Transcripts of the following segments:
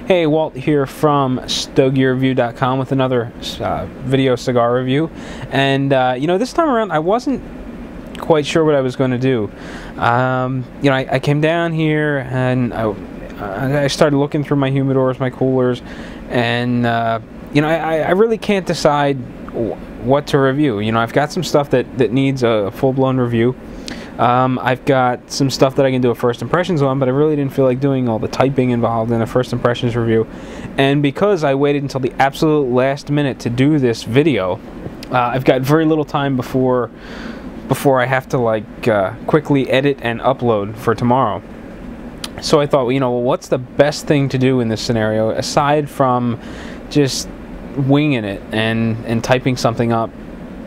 Hey, Walt here from StogieReview.com with another video cigar review. And you know, this time around I wasn't quite sure what I was going to do. You know, I came down here and I started looking through my humidors, my coolers, and you know, I really can't decide what to review. You know, I've got some stuff that needs a full-blown review. I've got some stuff that I can do a first impressions on, but I really didn't feel like doing all the typing involved in a first impressions review. And because I waited until the absolute last minute to do this video, I've got very little time before I have to quickly edit and upload for tomorrow. So I thought, well, you know, what's the best thing to do in this scenario aside from just winging it and typing something up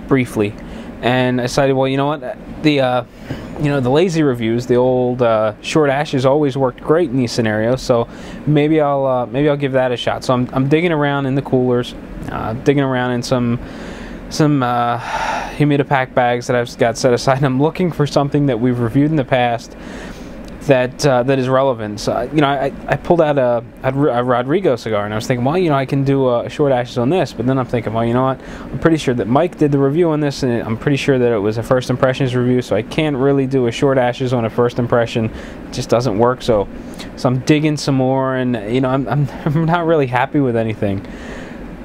briefly? And I decided, well, you know what, the lazy reviews, the old short ashes always worked great in these scenarios. So maybe I'll give that a shot. So I'm digging around in the coolers, digging around in some humidipack bags that I've got set aside. I'm looking for something that we've reviewed in the past that is relevant. So, you know, I pulled out a Rodrigo cigar, and I was thinking, well, you know, I can do a short ashes on this. But then I'm thinking, well, you know what, I'm pretty sure that Mike did the review on this, and I'm pretty sure that it was a first impressions review, so I can't really do a short ashes on a first impression. It just doesn't work. So I'm digging some more, and you know, I'm not really happy with anything.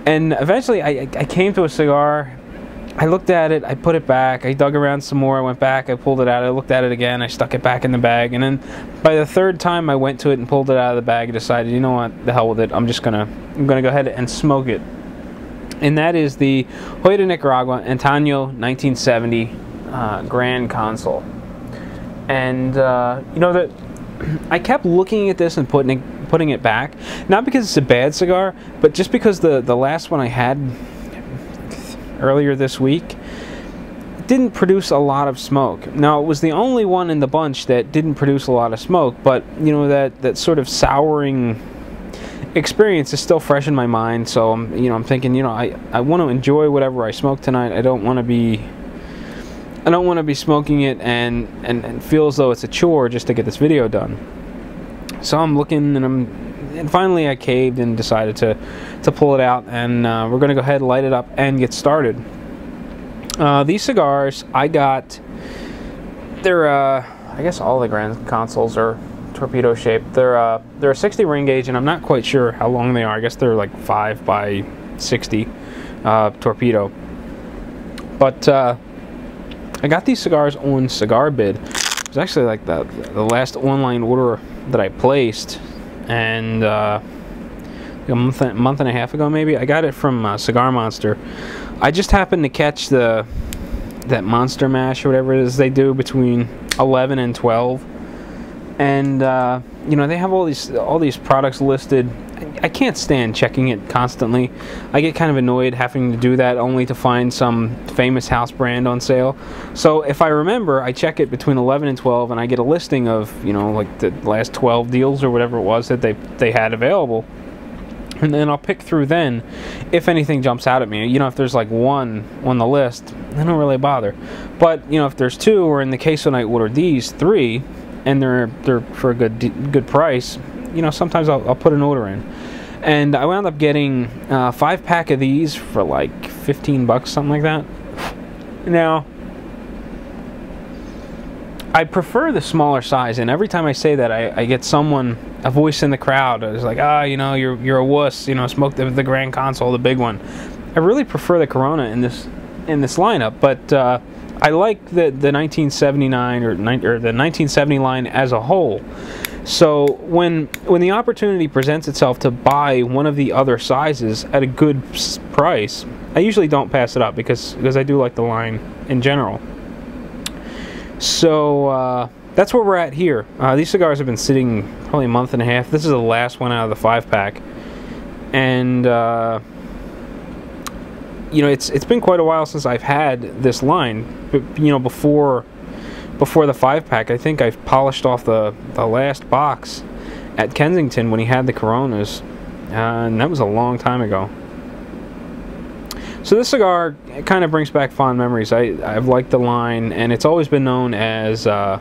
And eventually I came to a cigar. I looked at it, I put it back, I dug around some more, I went back, I pulled it out, I looked at it again, I stuck it back in the bag, and then by the third time I went to it and pulled it out of the bag, I decided, you know what, the hell with it, I'm gonna go ahead and smoke it. And that is the Joya de Nicaragua Antano 1970 Grand Consul. And you know, that I kept looking at this and putting it back, not because it's a bad cigar, but just because the last one I had earlier this week didn't produce a lot of smoke. Now, it was the only one in the bunch that didn't produce a lot of smoke, but you know, that sort of souring experience is still fresh in my mind. So you know, I'm thinking, you know, I want to enjoy whatever I smoke tonight. I don't want to be smoking it and feel as though it's a chore just to get this video done. So I'm looking, and finally I caved and decided to pull it out, and we're going to go ahead, light it up, and get started. These cigars I got, they're I guess all the Grand Consuls are torpedo shaped. They're a 60 ring gauge, and I'm not quite sure how long they are. I guess they're like 5 by 60 torpedo. But I got these cigars on Cigar Bid. It was actually like the last online order that I placed, and a month and a half ago maybe. I got it from Cigar Monster. I just happened to catch that Monster Mash or whatever it is they do between 11 and 12, and you know, they have all these products listed. I can't stand checking it constantly. I get kind of annoyed having to do that only to find some famous house brand on sale. So if I remember, I check it between 11 and 12, and I get a listing of, you know, like the last 12 deals or whatever it was that they had available. And then I'll pick through then if anything jumps out at me. You know, if there's like one on the list, I don't really bother. But you know, if there's two, or in the case when I ordered these, 3, and they're for a good price, you know, sometimes I'll put an order in. And I wound up getting a 5-pack of these for like 15 bucks, something like that. Now, I prefer the smaller size, and every time I say that, I get a voice in the crowd is like, you know, you're a wuss, you know, smoke the Grand Consul, the big one. I really prefer the Corona in this lineup, but I like the 1979 or the 1970 line as a whole. So when the opportunity presents itself to buy one of the other sizes at a good price, I usually don't pass it up because I do like the line in general. So that's where we're at here. These cigars have been sitting probably a month and a half. This is the last one out of the 5-pack, and you know, it's been quite a while since I've had this line. But, you know, before the 5-pack, I think I've polished off the last box at Kensington when he had the Coronas, and that was a long time ago. So this cigar kind of brings back fond memories. I've liked the line, and it's always been known as a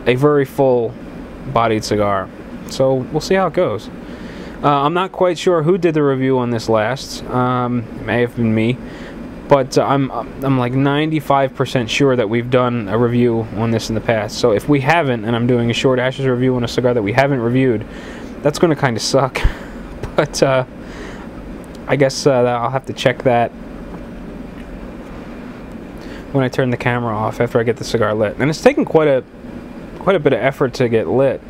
very full-bodied cigar. So we'll see how it goes. I'm not quite sure who did the review on this last. It may have been me, but I'm like 95% sure that we've done a review on this in the past. So if we haven't, and I'm doing a short ashes review on a cigar that we haven't reviewed, that's going to kind of suck. But I guess I'll have to check that when I turn the camera off after I get the cigar lit. And it's taken quite a bit of effort to get lit.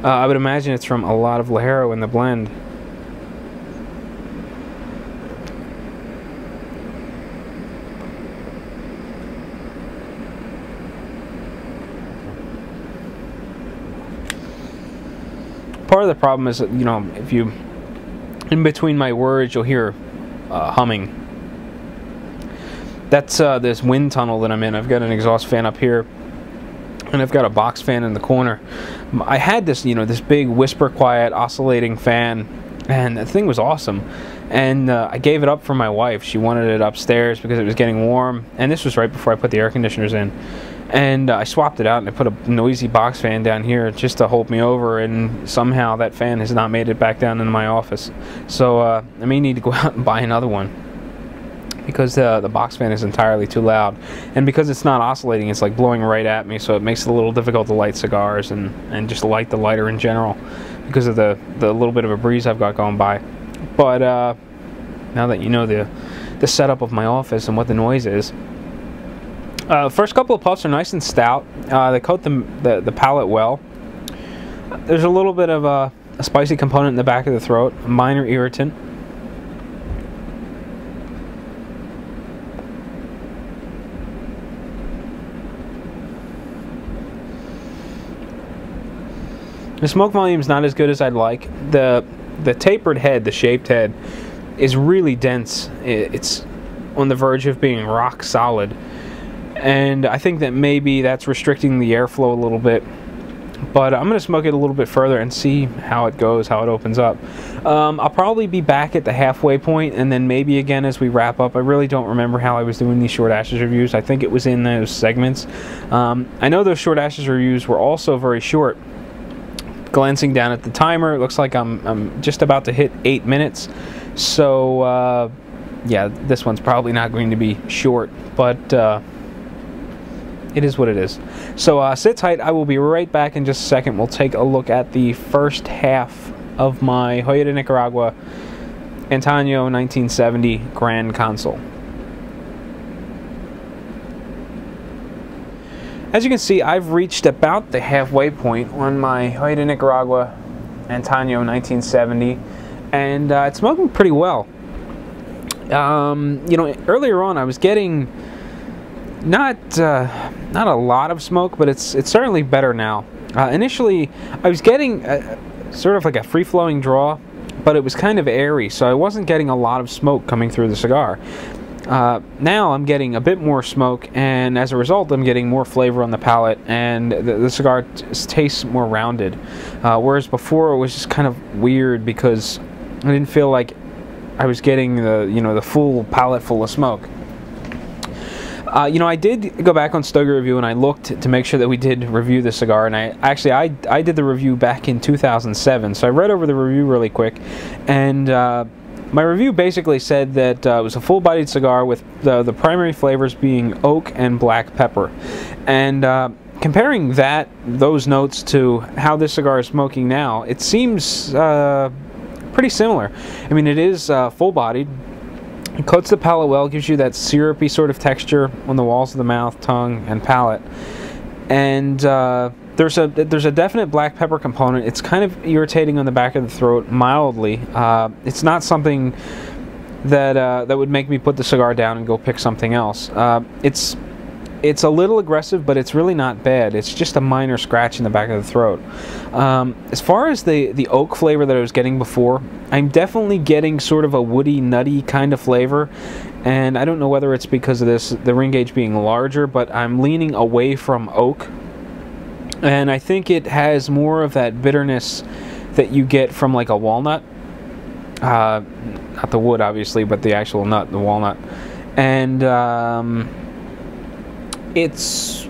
I would imagine it's from a lot of Ligero in the blend. Part of the problem is that, you know, if you, in between my words, you'll hear humming. That's this wind tunnel that I'm in. I've got an exhaust fan up here, and I've got a box fan in the corner. I had this, you know, this big whisper quiet oscillating fan, and the thing was awesome. And I gave it up for my wife. She wanted it upstairs because it was getting warm, and this was right before I put the air conditioners in. And I swapped it out, and I put a noisy box fan down here just to hold me over, and somehow that fan has not made it back down into my office. So I may need to go out and buy another one, because the box fan is entirely too loud, and because it's not oscillating, it's like blowing right at me, so it makes it a little difficult to light cigars and just light the lighter in general because of the little bit of a breeze I've got going by. But now that you know the setup of my office and what the noise is, first couple of puffs are nice and stout. They coat the palate well. There's a little bit of a spicy component in the back of the throat, a minor irritant. The smoke volume is not as good as I'd like. The tapered head, the shaped head, is really dense. It's on the verge of being rock solid, and I think that maybe that's restricting the airflow a little bit. But I'm going to smoke it a little bit further and see how it goes, how it opens up. I'll probably be back at the halfway point, and then maybe again as we wrap up. I really don't remember how I was doing these short ashes reviews. I think it was in those segments. I know those short ashes reviews were also very short. Glancing down at the timer, it looks like I'm just about to hit 8 minutes. So yeah, this one's probably not going to be short, but it is what it is. So sit tight. I will be right back in just a second. We'll take a look at the first half of my Joya de Nicaragua Antano 1970 Grand Console. As you can see, I've reached about the halfway point on my Joya de Nicaragua Antano 1970, and it's smoking pretty well. You know, earlier on I was getting not a lot of smoke, but it's certainly better now. Initially, I was getting sort of like a free-flowing draw, but it was kind of airy, so I wasn't getting a lot of smoke coming through the cigar. Now I'm getting a bit more smoke, and as a result I'm getting more flavor on the palate, and the cigar tastes more rounded, whereas before it was just kind of weird because I didn't feel like I was getting the full palate full of smoke. You know, I did go back on Stogie Review and I looked to make sure that we did review the cigar, and I did the review back in 2007, so I read over the review really quick, and my review basically said that it was a full-bodied cigar with the primary flavors being oak and black pepper. And comparing those notes to how this cigar is smoking now, it seems pretty similar. I mean, it is full-bodied. It coats the palate well, gives you that syrupy sort of texture on the walls of the mouth, tongue, and palate. And there's a definite black pepper component. It's kind of irritating on the back of the throat, mildly. It's not something that would make me put the cigar down and go pick something else. It's a little aggressive, but it's really not bad. It's just a minor scratch in the back of the throat. As far as the oak flavor that I was getting before, I'm definitely getting sort of a woody, nutty kind of flavor. And I don't know whether it's because of the ring gauge being larger, but I'm leaning away from oak. And I think it has more of that bitterness that you get from like a walnut. Not the wood, obviously, but the actual nut, the walnut. And it's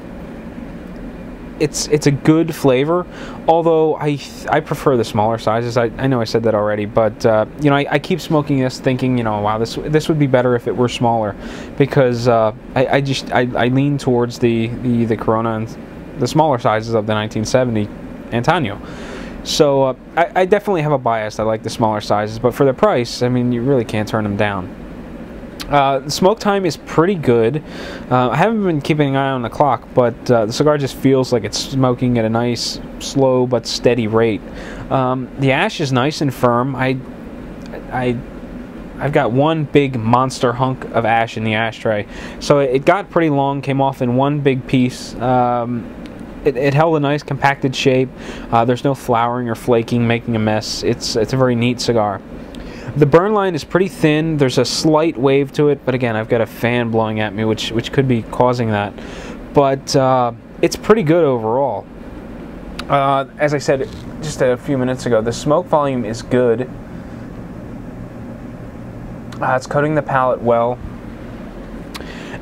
it's a good flavor, although I prefer the smaller sizes. I know I said that already, but you know, I keep smoking this thinking, you know, wow, this would be better if it were smaller, because I lean towards the Corona and the smaller sizes of the 1970 Antano. So I definitely have a bias. I like the smaller sizes, but for the price, I mean, you really can't turn them down. Smoke time is pretty good. I haven't been keeping an eye on the clock, but the cigar just feels like it's smoking at a nice, slow but steady rate. The ash is nice and firm. I've got one big monster hunk of ash in the ashtray, so it got pretty long, came off in one big piece. It held a nice compacted shape. There's no flowering or flaking, making a mess. It's a very neat cigar. The burn line is pretty thin. There's a slight wave to it, but again, I've got a fan blowing at me, which could be causing that. But it's pretty good overall. As I said just a few minutes ago, the smoke volume is good. It's coating the palate well.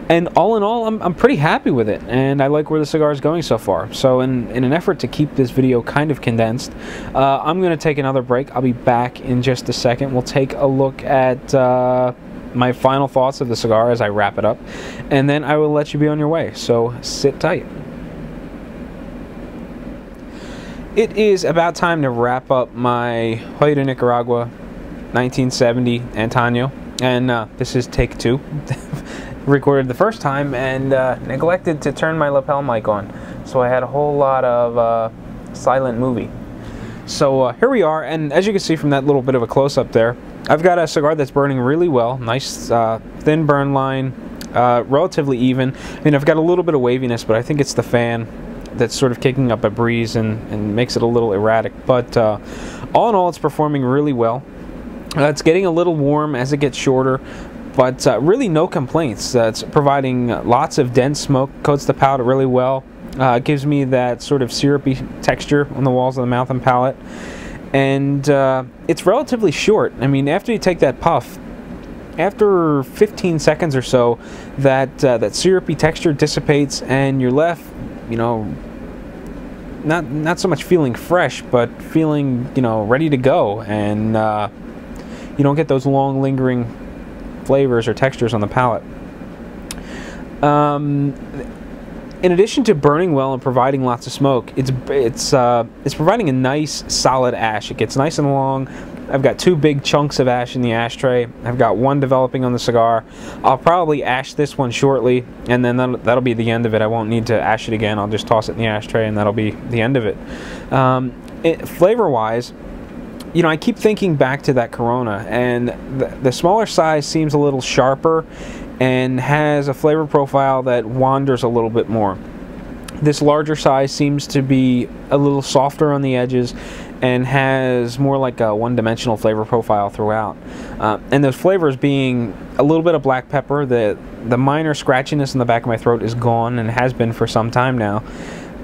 And all in all, I'm pretty happy with it, and I like where the cigar is going so far. So in an effort to keep this video kind of condensed, I'm going to take another break. I'll be back in just a second. We'll take a look at my final thoughts of the cigar as I wrap it up, and then I will let you be on your way. So sit tight. It is about time to wrap up my Joya, Nicaragua 1970 Antano, and this is take 2. Recorded the first time and neglected to turn my lapel mic on, so I had a whole lot of silent movie. So here we are, and as you can see from that little bit of a close-up there, I've got a cigar that's burning really well. Nice thin burn line, relatively even. I mean, I've got a little bit of waviness, but I think it's the fan that's sort of kicking up a breeze and makes it a little erratic. But all in all, it's performing really well. It's getting a little warm as it gets shorter, but really no complaints. It's providing lots of dense smoke, coats the palate really well. It gives me that sort of syrupy texture on the walls of the mouth and palate. And it's relatively short. I mean, after you take that puff, after 15 seconds or so, that syrupy texture dissipates and you're left, you know, not so much feeling fresh, but feeling, you know, ready to go. And you don't get those long lingering flavors or textures on the palate. In addition to burning well and providing lots of smoke, it's providing a nice solid ash. It gets nice and long. I've got 2 big chunks of ash in the ashtray. I've got one developing on the cigar. I'll probably ash this one shortly, and then that'll be the end of it. I won't need to ash it again. I'll just toss it in the ashtray, and that'll be the end of it. Flavor-wise, you know, I keep thinking back to that Corona, and the smaller size seems a little sharper and has a flavor profile that wanders a little bit more. This larger size seems to be a little softer on the edges and has more like a one-dimensional flavor profile throughout. And those flavors being a little bit of black pepper, the minor scratchiness in the back of my throat is gone and has been for some time now.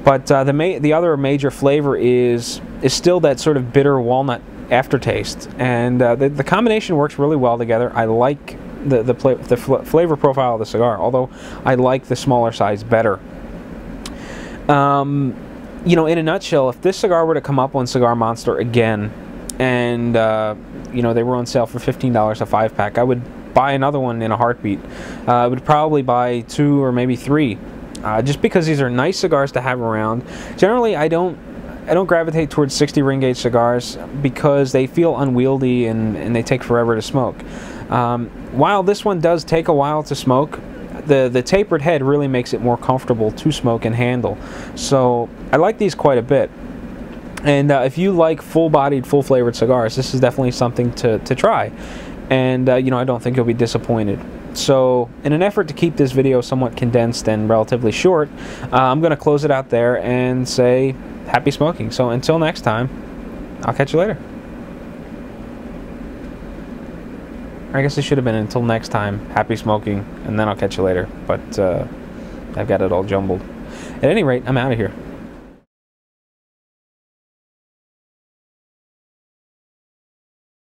But the other major flavor is still that sort of bitter walnut aftertaste, and the combination works really well together. I like the flavor profile of the cigar, although I like the smaller size better. You know, in a nutshell, if this cigar were to come up on Cigar Monster again, and you know, they were on sale for $15 a 5-pack, I would buy another one in a heartbeat. I would probably buy 2 or maybe 3, just because these are nice cigars to have around. Generally, I don't gravitate towards 60 ring gauge cigars because they feel unwieldy and they take forever to smoke. While this one does take a while to smoke, the tapered head really makes it more comfortable to smoke and handle. So I like these quite a bit. And if you like full-bodied, full-flavored cigars, this is definitely something to try. And you know, I don't think you'll be disappointed. So in an effort to keep this video somewhat condensed and relatively short, I'm going to close it out there and say happy smoking. So until next time, I'll catch you later. I guess it should have been until next time, happy smoking, and then I'll catch you later. But I've got it all jumbled. At any rate, I'm out of here.